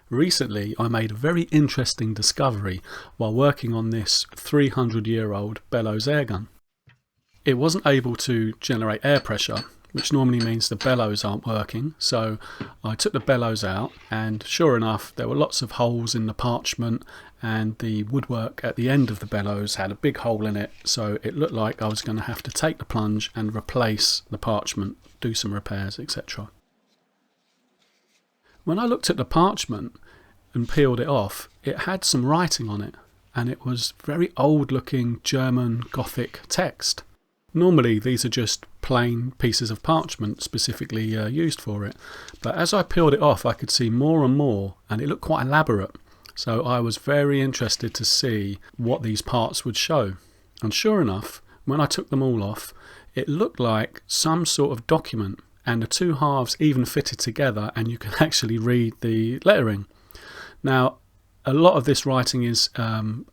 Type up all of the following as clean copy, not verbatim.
Recently I made a very interesting discovery while working on this 300-year-old Bellows airgun. It wasn't able to generate air pressure, which normally means the bellows aren't working, so I took the bellows out and sure enough there were lots of holes in the parchment, and the woodwork at the end of the bellows had a big hole in it, so it looked like I was going to have to take the plunge and replace the parchment, do some repairs, etc. When I looked at the parchment and peeled it off, it had some writing on it, and it was very old looking German Gothic text. Normally these are just plain pieces of parchment specifically used for it, but as I peeled it off I could see more and more, and it looked quite elaborate, so I was very interested to see what these parts would show. And sure enough, when I took them all off, it looked like some sort of document, and the two halves even fitted together and you can actually read the lettering. Now a lot of this writing is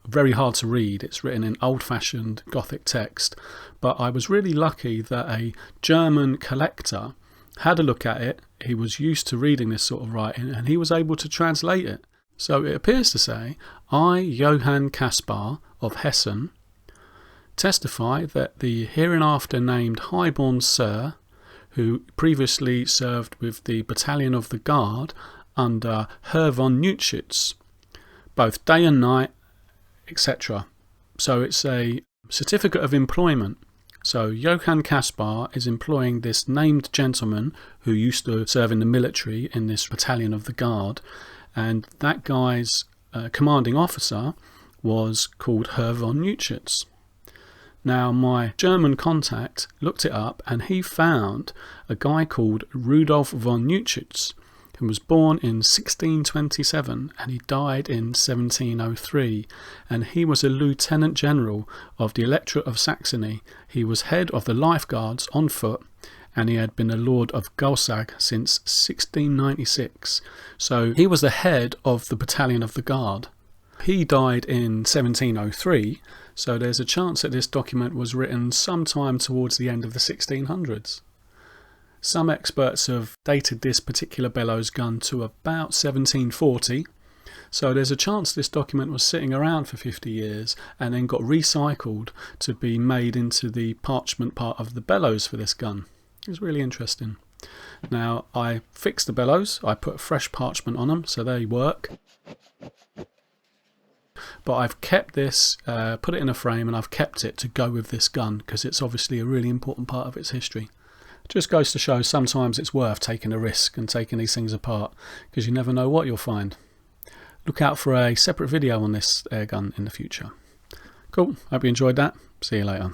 very hard to read. It's written in old-fashioned Gothic text, but I was really lucky that a German collector had a look at it. He was used to reading this sort of writing and he was able to translate it. So it appears to say, I, Johann Caspar of Hessen, testify that the hereinafter named highborn Sir, who previously served with the battalion of the Guard under Herr von Neuschütz, both day and night, etc. So it's a certificate of employment. So Johann Caspar is employing this named gentleman who used to serve in the military in this battalion of the Guard, and that guy's commanding officer was called Herr von Neuschütz. Now my German contact looked it up and he found a guy called Rudolf von Neuschütz, who was born in 1627 and he died in 1703, and he was a lieutenant general of the Electorate of Saxony. He was head of the Life Guards on foot, and he had been a lord of Gothic since 1696. So he was the head of the battalion of the Guard. He died in 1703, so there's a chance that this document was written sometime towards the end of the 1600s. Some experts have dated this particular bellows gun to about 1740, so there's a chance this document was sitting around for 50 years and then got recycled to be made into the parchment part of the bellows for this gun. It's really interesting. Now I fixed the bellows, I put fresh parchment on them so they work, but I've kept this, put it in a frame, and I've kept it to go with this gun because it's obviously a really important part of its history. Just goes to show sometimes it's worth taking a risk and taking these things apart, because you never know what you'll find. Look out for a separate video on this airgun in the future. Cool, hope you enjoyed that. See you later.